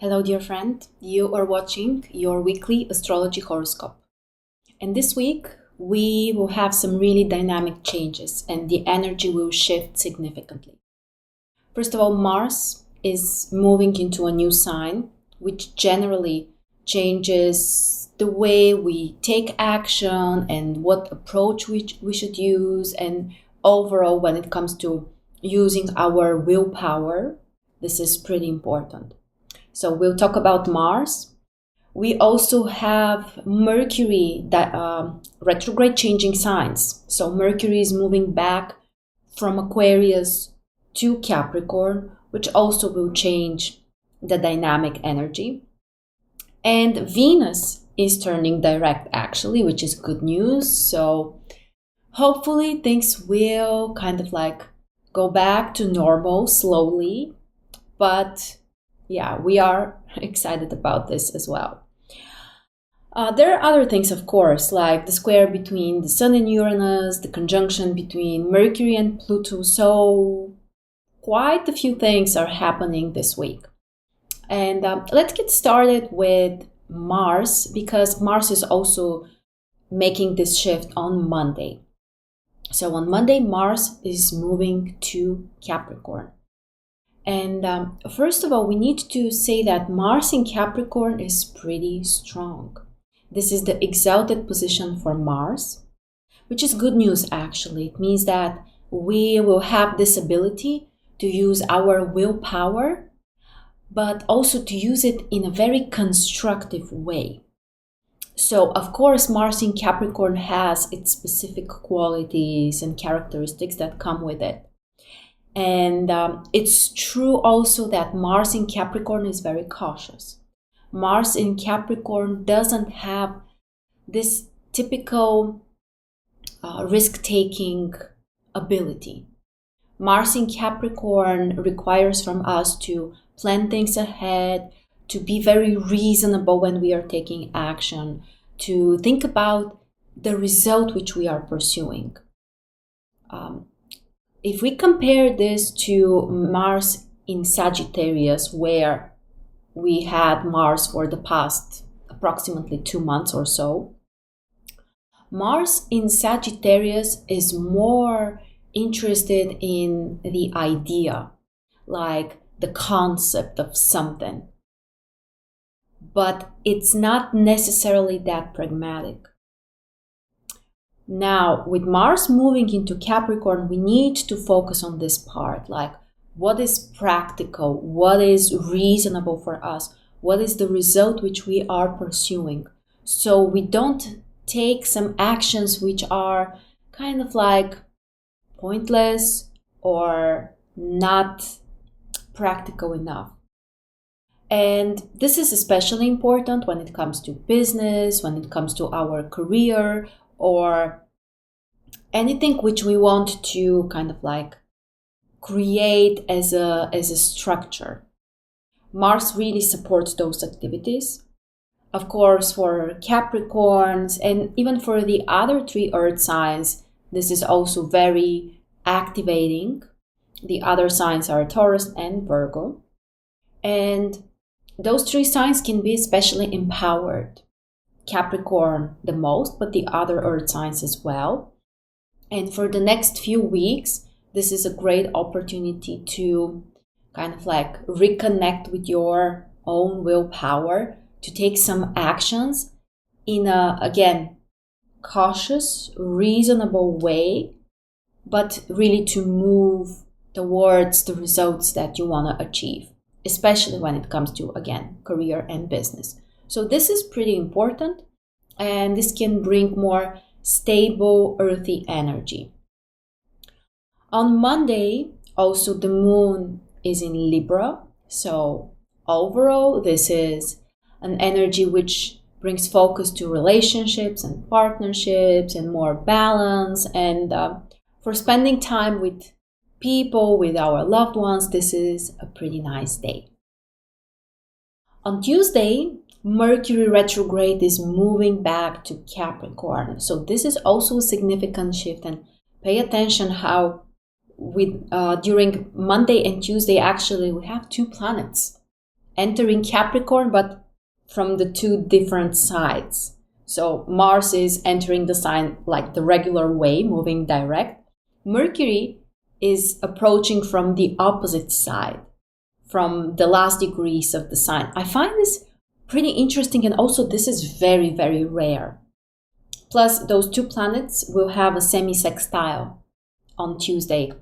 Hello, dear friend. You are watching your weekly astrology horoscope. And this week, we will have some really dynamic changes and the energy will shift significantly. First of all, Mars is moving into a new sign, which generally changes the way we take action and what approach we should use. And overall, when it comes to using our willpower, this is pretty important. So we'll talk about Mars. We also have Mercury, that retrograde changing signs. So Mercury is moving back from Aquarius to Capricorn, which also will change the dynamic energy. And Venus is turning direct actually, which is good news. So hopefully things will kind of like go back to normal slowly, but yeah, we are excited about this as well. There are other things, of course, like the square between the Sun and Uranus, the conjunction between Mercury and Pluto. So quite a few things are happening this week. And let's get started with Mars, because Mars is also making this shift on Monday. So on Monday, Mars is moving to Capricorn. And first of all, we need to say that Mars in Capricorn is pretty strong. This is the exalted position for Mars, which is good news actually. It means that we will have this ability to use our willpower, but also to use it in a very constructive way. So, of course, Mars in Capricorn has its specific qualities and characteristics that come with it. And it's true also that Mars in Capricorn is very cautious. Mars in Capricorn doesn't have this typical risk-taking ability. Mars in Capricorn requires from us to plan things ahead, to be very reasonable when we are taking action, to think about the result which we are pursuing. If we compare this to Mars in Sagittarius, where we had Mars for the past approximately 2 months or so, Mars in Sagittarius is more interested in the idea, like the concept of something. But it's not necessarily that pragmatic. Now, with Mars moving into Capricorn, we need to focus on this part, like what is practical, what is reasonable for us, what is the result which we are pursuing. So we don't take some actions which are kind of like pointless or not practical enough. And this is especially important when it comes to business, when it comes to our career, or anything which we want to kind of like create as a structure. Mars really supports those activities. Of course, for Capricorns and even for the other 3 earth signs, this is also very activating. The other signs are Taurus and Virgo. And those 3 signs can be especially empowered. Capricorn the most, but the other earth signs as well. And for the next few weeks, this is a great opportunity to kind of like reconnect with your own willpower, to take some actions in a, again, cautious, reasonable way, but really to move towards the results that you want to achieve, especially when it comes to, again, career and business. So this is pretty important, and this can bring more stable, earthy energy. On Monday, also the moon is in Libra. So overall, this is an energy which brings focus to relationships and partnerships and more balance. And for spending time with people, with our loved ones, this is a pretty nice day. On Tuesday, Mercury retrograde is moving back to Capricorn. So this is also a significant shift, and pay attention how during Monday and Tuesday, actually, we have 2 planets entering Capricorn, but from the two different sides. So Mars is entering the sign like the regular way, moving direct. Mercury is approaching from the opposite side, from the last degrees of the sign. I find this pretty interesting, and also this is very, very rare. Plus, those two planets will have a semi-sextile on Tuesday.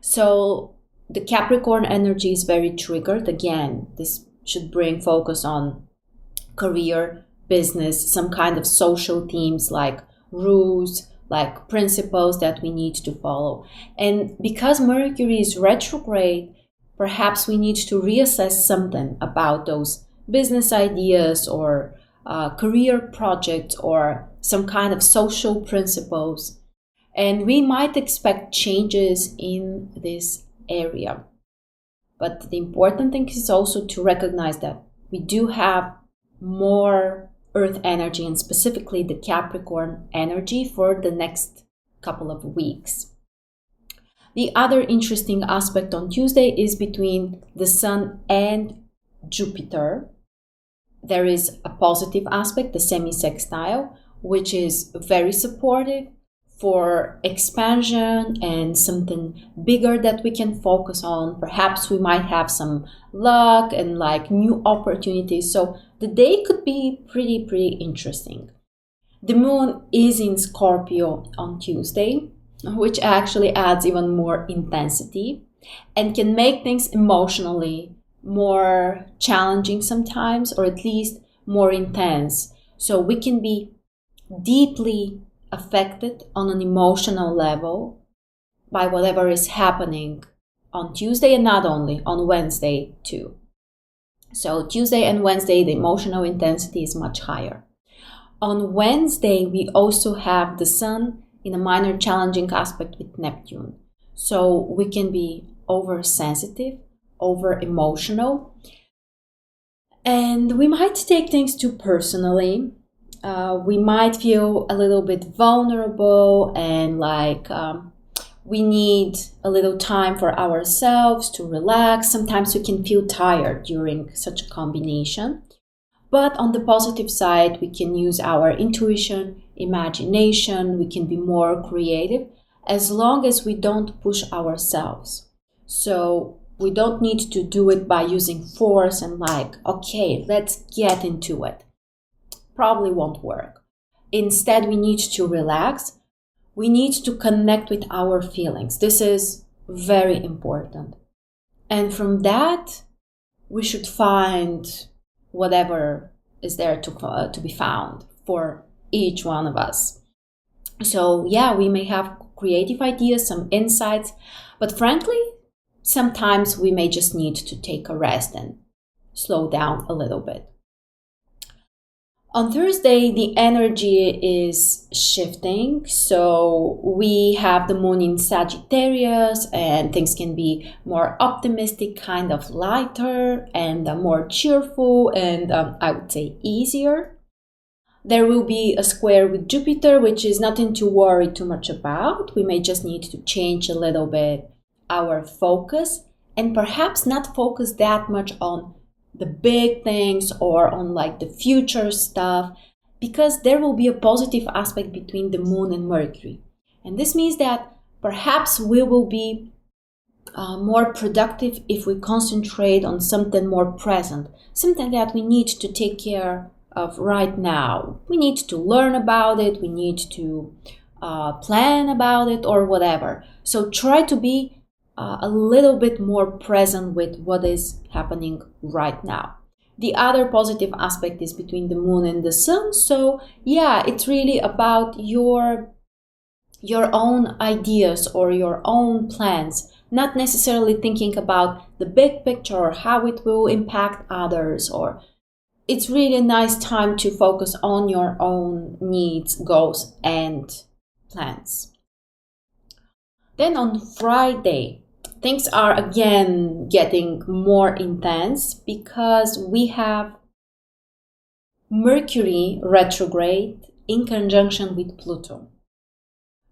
So the Capricorn energy is very triggered. Again, this should bring focus on career, business, some kind of social themes like rules, like principles that we need to follow. And because Mercury is retrograde, perhaps we need to reassess something about those business ideas or career projects or some kind of social principles. And we might expect changes in this area. But the important thing is also to recognize that we do have more Earth energy, and specifically the Capricorn energy, for the next couple of weeks. The other interesting aspect on Tuesday is between the Sun and Jupiter. There is a positive aspect, the semi-sextile, which is very supportive for expansion and something bigger that we can focus on. Perhaps we might have some luck and like new opportunities. So the day could be pretty interesting. The moon is in Scorpio on Tuesday, which actually adds even more intensity and can make things emotionally more challenging sometimes, or at least more intense. So we can be deeply affected on an emotional level by whatever is happening on Tuesday, and not only on Wednesday too. So Tuesday and Wednesday, the emotional intensity is much higher. On Wednesday, we also have the Sun in a minor challenging aspect with Neptune. So we can be oversensitive, over emotional, and we might take things too personally. We might feel a little bit vulnerable and like we need a little time for ourselves to relax. Sometimes we can feel tired during such a combination. But on the positive side, we can use our intuition, imagination, we can be more creative as long as we don't push ourselves. So we don't need to do it by using force and like, okay, let's get into it. Probably won't work. Instead, we need to relax. We need to connect with our feelings. This is very important. And from that, we should find whatever is there to be found for each one of us. So yeah, we may have creative ideas, some insights, but frankly, sometimes we may just need to take a rest and slow down a little bit. On Thursday, the energy is shifting. So we have the moon in Sagittarius and things can be more optimistic, kind of lighter and more cheerful and I would say easier. There will be a square with Jupiter, which is nothing to worry too much about. We may just need to change a little bit our focus and perhaps not focus that much on the big things or on like the future stuff, because there will be a positive aspect between the moon and Mercury. And this means that perhaps we will be more productive if we concentrate on something more present, something that we need to take care of right now. We need to learn about it, we need to plan about it or whatever. So try to be a little bit more present with what is happening right now. The other positive aspect is between the moon and the sun. So yeah, it's really about your own ideas or your own plans, not necessarily thinking about the big picture or how it will impact others. Or it's really a nice time to focus on your own needs, goals, and plans. Then on Friday, things are again getting more intense because we have Mercury retrograde in conjunction with Pluto.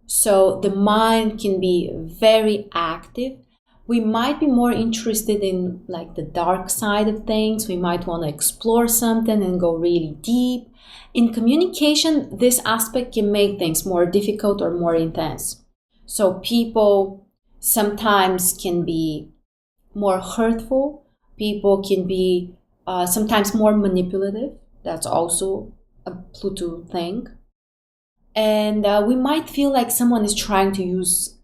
So the mind can be very active, We might be more interested in like the dark side of things. We might want to explore something and go really deep. In communication, this aspect can make things more difficult or more intense. So people sometimes can be more hurtful. People can be sometimes more manipulative. That's also a Pluto thing. And we might feel like someone is trying to use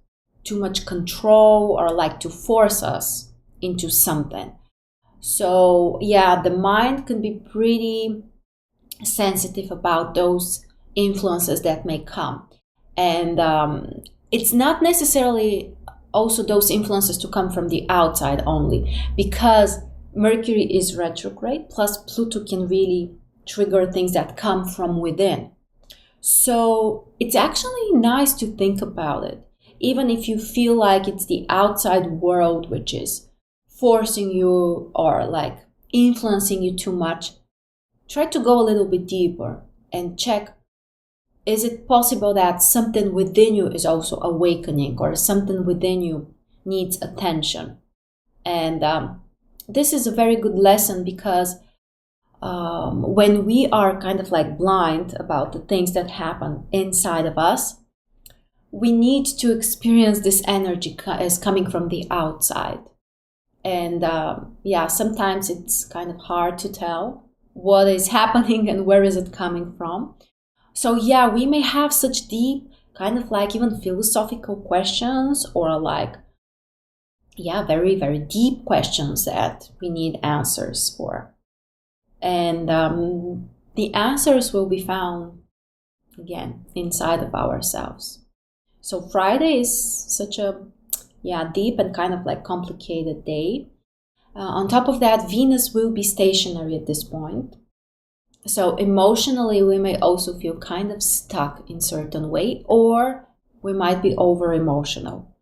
too much control or like to force us into something. So yeah, the mind can be pretty sensitive about those influences that may come. And it's not necessarily also those influences to come from the outside only, because Mercury is retrograde, plus Pluto can really trigger things that come from within. So it's actually nice to think about it. Even if you feel like it's the outside world which is forcing you or like influencing you too much, try to go a little bit deeper and check, is it possible that something within you is also awakening, or something within you needs attention? And this is a very good lesson, because when we are kind of like blind about the things that happen inside of us, we need to experience this energy as coming from the outside. And sometimes it's kind of hard to tell what is happening and where is it coming from. So yeah, we may have such deep, kind of like even philosophical questions, or like, very, very deep questions that we need answers for. And the answers will be found, again, inside of ourselves. So Friday is such a deep and kind of like complicated day. On top of that, Venus will be stationary at this point. So emotionally, we may also feel kind of stuck in certain way, or we might be over emotional.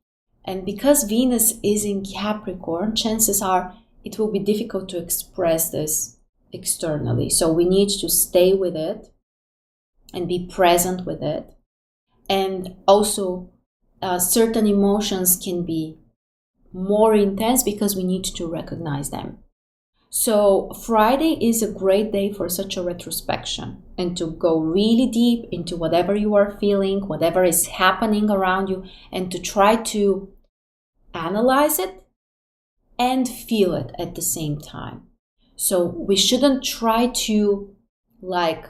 And because Venus is in Capricorn, chances are it will be difficult to express this externally. So we need to stay with it and be present with it. And also, certain emotions can be more intense because we need to recognize them. So Friday is a great day for such a retrospection, and to go really deep into whatever you are feeling, whatever is happening around you, and to try to analyze it and feel it at the same time. So we shouldn't try to like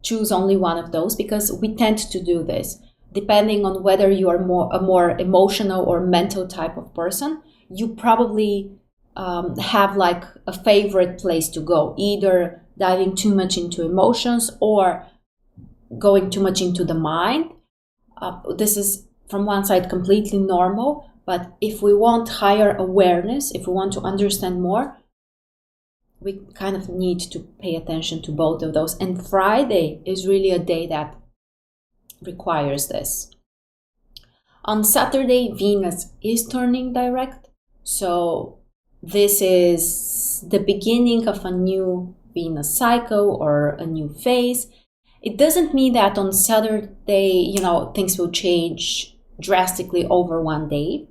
choose only one of those, because we tend to do this. Depending on whether you are a more emotional or mental type of person, you probably have like a favorite place to go, either diving too much into emotions or going too much into the mind. This is from one side completely normal, but if we want higher awareness, if we want to understand more, we kind of need to pay attention to both of those. And Friday is really a day that requires this. On Saturday, Venus is turning direct, so this is the beginning of a new Venus cycle or a new phase. It doesn't mean that on Saturday, things will change drastically over one day.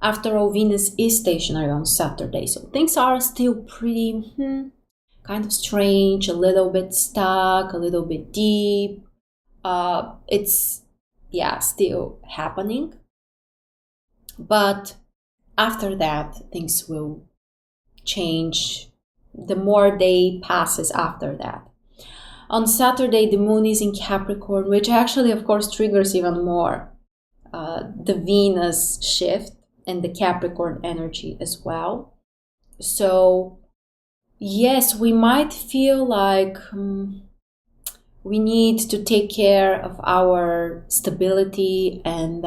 After all, Venus is stationary on Saturday, so things are still pretty kind of strange, a little bit stuck, a little bit deep. It's still happening. But after that, things will change the more day passes after that. On Saturday, the moon is in Capricorn, which actually, of course, triggers even more the Venus shift and the Capricorn energy as well. So, yes, we might feel like we need to take care of our stability, and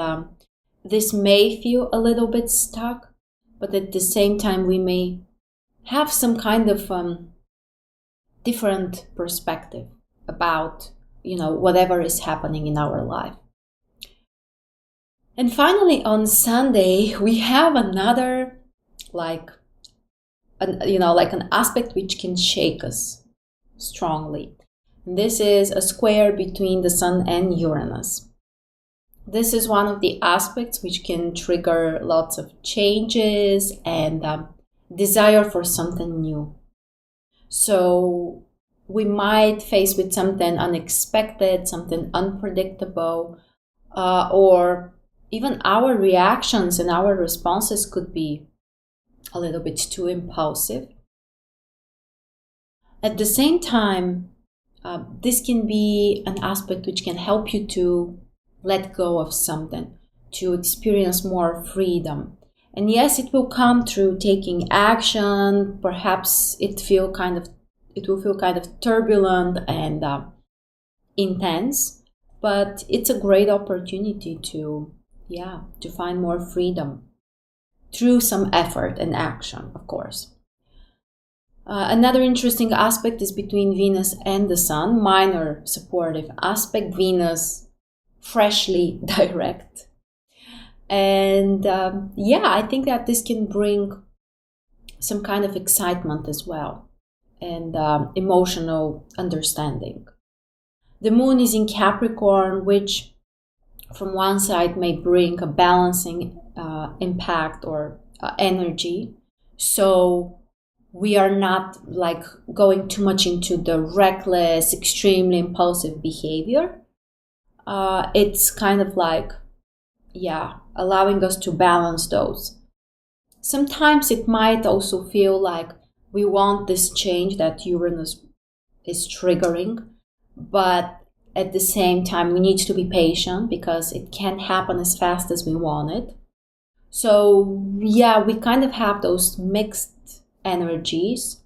this may feel a little bit stuck, but at the same time, we may have some kind of different perspective about, whatever is happening in our life. And finally, on Sunday, we have another, an aspect which can shake us strongly. And this is a square between the Sun and Uranus. This is one of the aspects which can trigger lots of changes and desire for something new. So we might face with something unexpected, something unpredictable, or even our reactions and our responses could be a little bit too impulsive. At the same time, this can be an aspect which can help you to let go of something, to experience more freedom. And yes, it will come through taking action. Perhaps it will feel kind of turbulent and intense, but it's a great opportunity to find more freedom through some effort and action, of course. Another interesting aspect is between Venus and the Sun, minor supportive aspect, Venus freshly direct. And I think that this can bring some kind of excitement as well and emotional understanding. The Moon is in Capricorn, which from one side may bring a balancing impact or energy. So we are not like going too much into the reckless, extremely impulsive behavior. It's kind of like, allowing us to balance those. Sometimes it might also feel like we want this change that Uranus is triggering, but at the same time, we need to be patient because it can't happen as fast as we want it. So, we kind of have those mixed energies,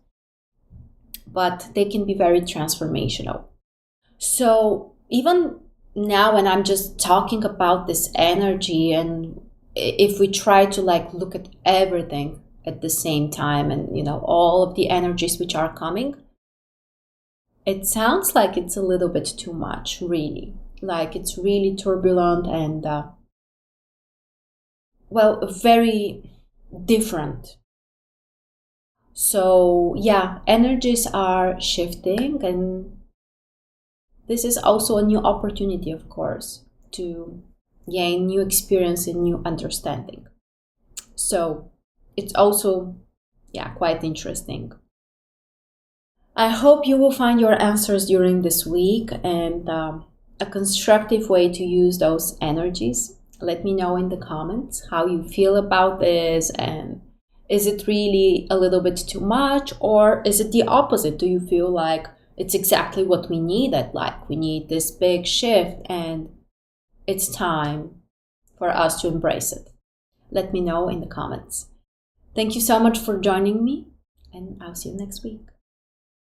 but they can be very transformational. So even now when I'm just talking about this energy, and if we try to like look at everything at the same time and all of the energies which are coming, it sounds like it's a little bit too much, really. Like it's really turbulent and very different. So energies are shifting, and this is also a new opportunity, of course, to gain new experience and new understanding. So it's also quite interesting. I hope you will find your answers during this week and a constructive way to use those energies. Let me know in the comments how you feel about this, and is it really a little bit too much, or is it the opposite? Do you feel like it's exactly what we needed? Like we need this big shift and it's time for us to embrace it. Let me know in the comments. Thank you so much for joining me, and I'll see you next week.